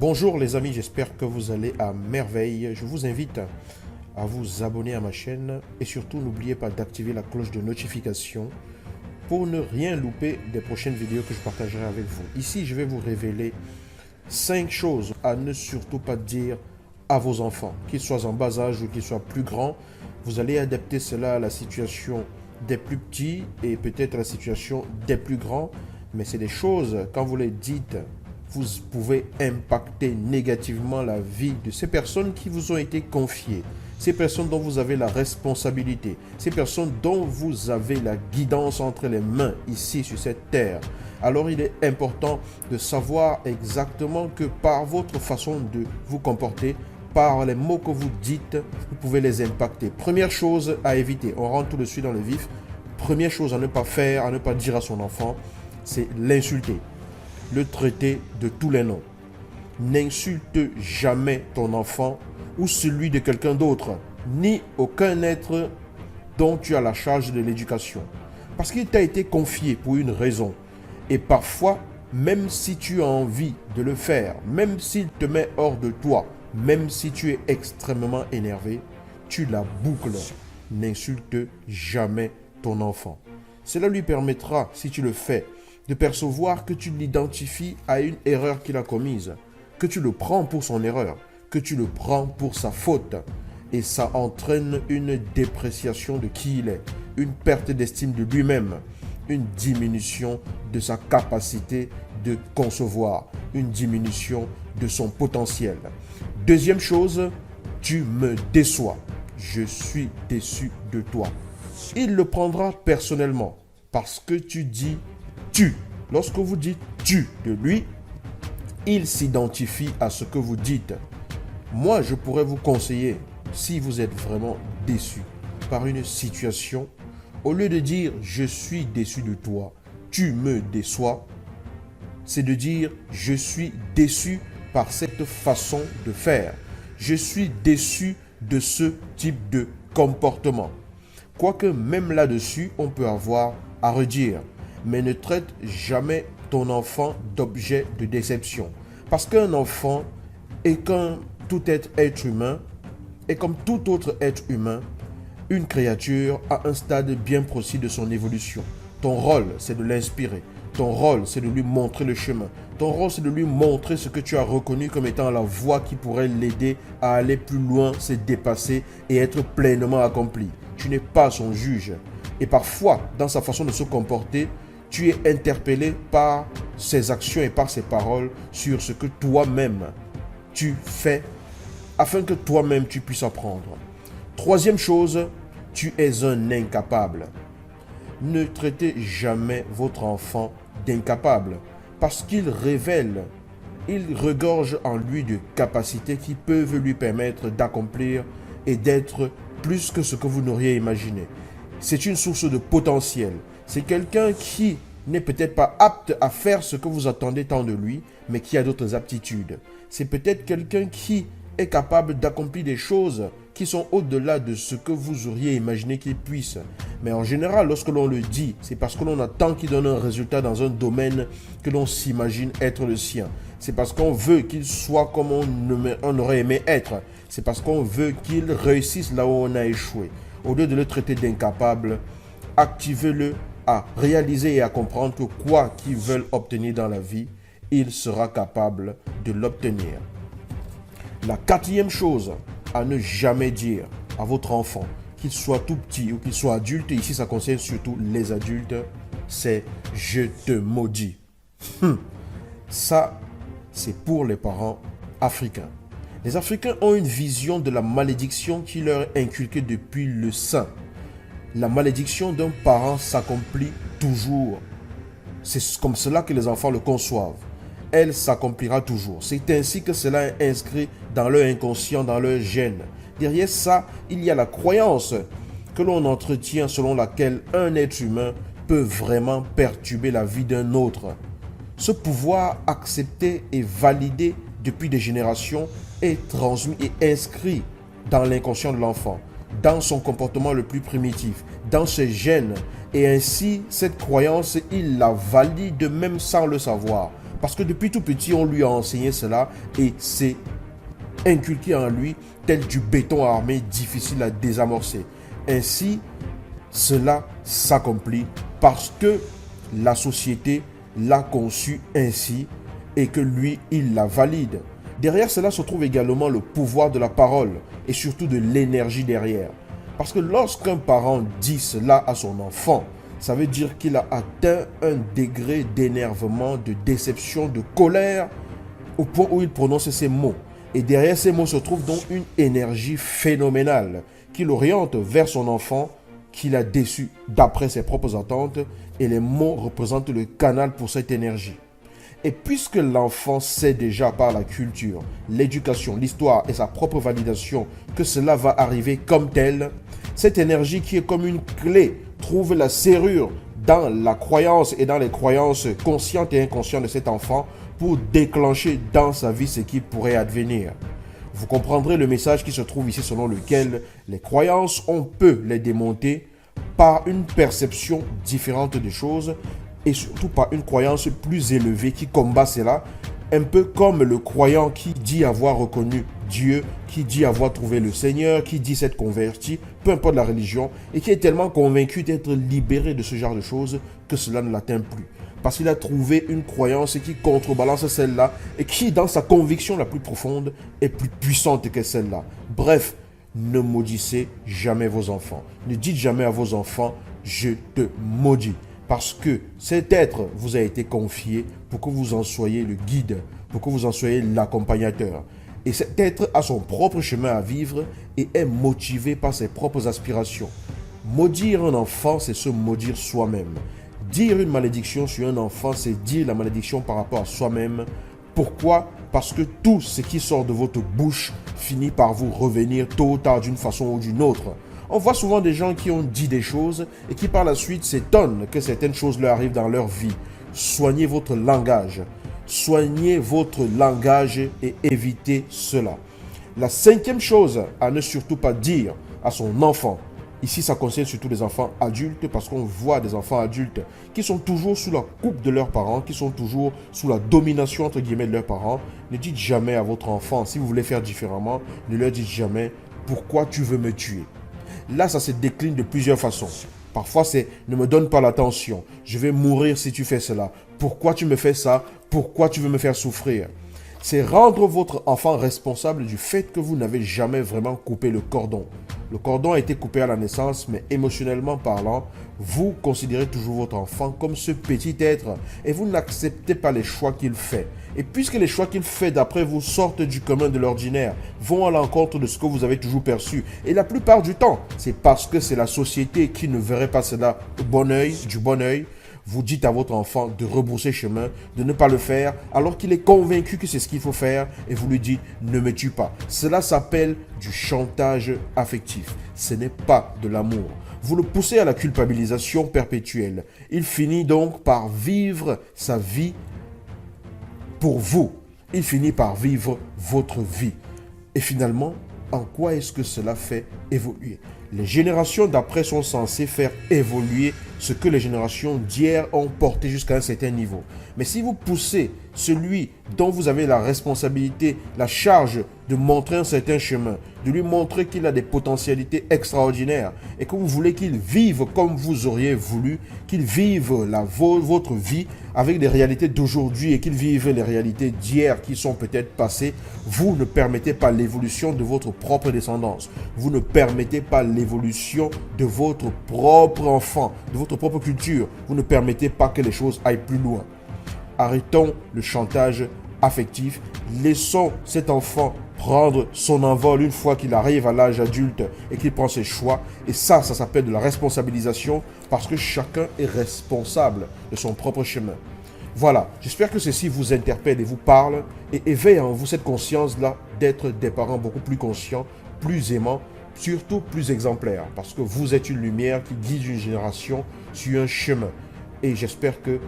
Bonjour les amis, j'espère que vous allez à merveille. Je vous invite à vous abonner à ma chaîne et surtout n'oubliez pas d'activer la cloche de notification pour ne rien louper des prochaines vidéos que je partagerai avec vous. Ici, je vais vous révéler 5 choses à ne surtout pas dire à vos enfants, qu'ils soient en bas âge ou qu'ils soient plus grands. Vous allez adapter cela à la situation des plus petits et peut-être à la situation des plus grands. Mais c'est des choses, quand vous les dites, vous pouvez impacter négativement la vie de ces personnes qui vous ont été confiées, ces personnes dont vous avez la responsabilité, ces personnes dont vous avez la guidance entre les mains ici sur cette terre. Alors il est important de savoir exactement que par votre façon de vous comporter, par les mots que vous dites, vous pouvez les impacter. Première chose à éviter, on rentre tout de suite dans le vif. Première chose à ne pas faire, à ne pas dire à son enfant, c'est l'insulter, le traiter de tous les noms. N'insulte jamais ton enfant ou celui de quelqu'un d'autre, ni aucun être dont tu as la charge de l'éducation. Parce qu'il t'a été confié pour une raison. Et parfois, même si tu as envie de le faire, même s'il te met hors de toi, même si tu es extrêmement énervé, tu la boucles. N'insulte jamais ton enfant. Cela lui permettra, si tu le fais, de percevoir que tu l'identifies à une erreur qu'il a commise, que tu le prends pour son erreur, que tu le prends pour sa faute. Et ça entraîne une dépréciation de qui il est, une perte d'estime de lui-même, une diminution de sa capacité de concevoir, une diminution de son potentiel. Deuxième chose, tu me déçois. Je suis déçu de toi. Il le prendra personnellement parce que tu dis tu. Lorsque vous dites tu de lui, il s'identifie à ce que vous dites. Moi, je pourrais vous conseiller, si vous êtes vraiment déçu par une situation, au lieu de dire je suis déçu de toi, tu me déçois, c'est de dire je suis déçu par cette façon de faire. Je suis déçu de ce type de comportement. Quoique même là-dessus, on peut avoir à redire. Mais ne traite jamais ton enfant d'objet de déception. Parce qu'un enfant est comme tout être humain, et comme tout autre être humain, une créature à un stade bien précis de son évolution. Ton rôle, c'est de l'inspirer. Ton rôle, c'est de lui montrer le chemin. Ton rôle, c'est de lui montrer ce que tu as reconnu comme étant la voie qui pourrait l'aider à aller plus loin, se dépasser et être pleinement accompli. Tu n'es pas son juge. Et parfois, dans sa façon de se comporter, tu es interpellé par ses actions et par ses paroles sur ce que toi-même tu fais afin que toi-même tu puisses apprendre. Troisième chose, tu es un incapable. Ne traitez jamais votre enfant d'incapable parce qu'il révèle, il regorge en lui de capacités qui peuvent lui permettre d'accomplir et d'être plus que ce que vous n'auriez imaginé. C'est une source de potentiel. C'est quelqu'un qui n'est peut-être pas apte à faire ce que vous attendez tant de lui, mais qui a d'autres aptitudes. C'est peut-être quelqu'un qui est capable d'accomplir des choses qui sont au-delà de ce que vous auriez imaginé qu'il puisse. Mais en général, lorsque l'on le dit, c'est parce que l'on attend qu'il donne un résultat dans un domaine que l'on s'imagine être le sien. C'est parce qu'on veut qu'il soit comme on aurait aimé être. C'est parce qu'on veut qu'il réussisse là où on a échoué. Au lieu de le traiter d'incapable, activez-le à réaliser et à comprendre que quoi qu'ils veulent obtenir dans la vie, il sera capable de l'obtenir. La quatrième chose à ne jamais dire à votre enfant, qu'il soit tout petit ou qu'il soit adulte, et ici ça concerne surtout les adultes, c'est « je te maudis ». Ça, c'est pour les parents africains. Les Africains ont une vision de la malédiction qui leur est inculquée depuis le sein. La malédiction d'un parent s'accomplit toujours. C'est comme cela que les enfants le conçoivent. Elle s'accomplira toujours. C'est ainsi que cela est inscrit dans leur inconscient, dans leur gène. Derrière ça, il y a la croyance que l'on entretient selon laquelle un être humain peut vraiment perturber la vie d'un autre. Ce pouvoir accepté et validé depuis des générations est transmis et inscrit dans l'inconscient de l'enfant, dans son comportement le plus primitif, dans ses gènes. Et ainsi, cette croyance, il la valide même sans le savoir. Parce que depuis tout petit, on lui a enseigné cela et c'est inculqué en lui tel du béton armé difficile à désamorcer. Ainsi, cela s'accomplit parce que la société l'a conçu ainsi et que lui, il la valide. Derrière cela se trouve également le pouvoir de la parole et surtout de l'énergie derrière. Parce que lorsqu'un parent dit cela à son enfant, ça veut dire qu'il a atteint un degré d'énervement, de déception, de colère au point où il prononce ces mots. Et derrière ces mots se trouve donc une énergie phénoménale qui l'oriente vers son enfant qu'il a déçu d'après ses propres attentes et les mots représentent le canal pour cette énergie. Et puisque l'enfant sait déjà par la culture, l'éducation, l'histoire et sa propre validation que cela va arriver comme tel, cette énergie qui est comme une clé trouve la serrure dans la croyance et dans les croyances conscientes et inconscientes de cet enfant pour déclencher dans sa vie ce qui pourrait advenir. Vous comprendrez le message qui se trouve ici selon lequel les croyances, on peut les démonter par une perception différente des choses et surtout par une croyance plus élevée qui combat cela, un peu comme le croyant qui dit avoir reconnu Dieu, qui dit avoir trouvé le Seigneur, qui dit s'être converti, peu importe la religion, et qui est tellement convaincu d'être libéré de ce genre de choses que cela ne l'atteint plus. Parce qu'il a trouvé une croyance qui contrebalance celle-là et qui, dans sa conviction la plus profonde, est plus puissante que celle-là. Bref, ne maudissez jamais vos enfants. Ne dites jamais à vos enfants, je te maudis. Parce que cet être vous a été confié pour que vous en soyez le guide, pour que vous en soyez l'accompagnateur. Et cet être a son propre chemin à vivre et est motivé par ses propres aspirations. Maudire un enfant, c'est se maudire soi-même. Dire une malédiction sur un enfant, c'est dire la malédiction par rapport à soi-même. Pourquoi? Parce que tout ce qui sort de votre bouche finit par vous revenir tôt ou tard d'une façon ou d'une autre. On voit souvent des gens qui ont dit des choses et qui par la suite s'étonnent que certaines choses leur arrivent dans leur vie. Soignez votre langage. Soignez votre langage et évitez cela. La cinquième chose à ne surtout pas dire à son enfant, ici ça concerne surtout les enfants adultes parce qu'on voit des enfants adultes qui sont toujours sous la coupe de leurs parents, qui sont toujours sous la domination entre guillemets de leurs parents. Ne dites jamais à votre enfant, si vous voulez faire différemment, ne leur dites jamais pourquoi tu veux me tuer. Là, ça se décline de plusieurs façons. Parfois, c'est ne me donne pas l'attention. Je vais mourir si tu fais cela. Pourquoi tu me fais ça? Pourquoi tu veux me faire souffrir? C'est rendre votre enfant responsable du fait que vous n'avez jamais vraiment coupé le cordon. Le cordon a été coupé à la naissance, mais émotionnellement parlant, vous considérez toujours votre enfant comme ce petit être et vous n'acceptez pas les choix qu'il fait. Et puisque les choix qu'il fait d'après vous sortent du commun de l'ordinaire, vont à l'encontre de ce que vous avez toujours perçu, et la plupart du temps, c'est parce que c'est la société qui ne verrait pas cela du bon œil, vous dites à votre enfant de rebrousser chemin, de ne pas le faire, alors qu'il est convaincu que c'est ce qu'il faut faire, et vous lui dites ne me tue pas. Cela s'appelle du chantage affectif. Ce n'est pas de l'amour. Vous le poussez à la culpabilisation perpétuelle. Il finit donc par vivre sa vie pour vous. Il finit par vivre votre vie. Et finalement, en quoi est-ce que cela fait évoluer? Les générations d'après sont censées faire évoluer ce que les générations d'hier ont porté jusqu'à un certain niveau. Mais si vous poussez celui dont vous avez la responsabilité, la charge de montrer un certain chemin, de lui montrer qu'il a des potentialités extraordinaires et que vous voulez qu'il vive comme vous auriez voulu, qu'il vive votre vie avec des réalités d'aujourd'hui et qu'il vive les réalités d'hier qui sont peut-être passées, vous ne permettez pas l'évolution de votre propre descendance. Vous ne permettez pas l'évolution de votre propre enfant, de votre propre culture. Vous ne permettez pas que les choses aillent plus loin. Arrêtons le chantage affectif. Laissons cet enfant prendre son envol une fois qu'il arrive à l'âge adulte et qu'il prend ses choix. Et ça s'appelle de la responsabilisation parce que chacun est responsable de son propre chemin. Voilà, j'espère que ceci vous interpelle et vous parle et éveille en vous cette conscience-là d'être des parents beaucoup plus conscients, plus aimants, surtout plus exemplaires parce que vous êtes une lumière qui guide une génération sur un chemin. Et j'espère que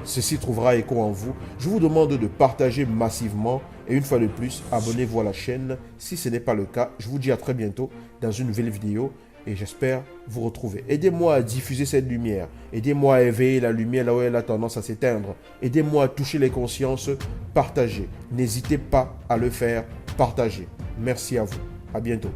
ceci trouvera écho en vous. Je vous demande de partager massivement et une fois de plus, abonnez-vous à la chaîne si ce n'est pas le cas. Je vous dis à très bientôt dans une nouvelle vidéo et j'espère vous retrouver. Aidez-moi à diffuser cette lumière. Aidez-moi à éveiller la lumière là où elle a tendance à s'éteindre. Aidez-moi à toucher les consciences. Partagez. N'hésitez pas à le faire. Partagez. Merci à vous. À bientôt.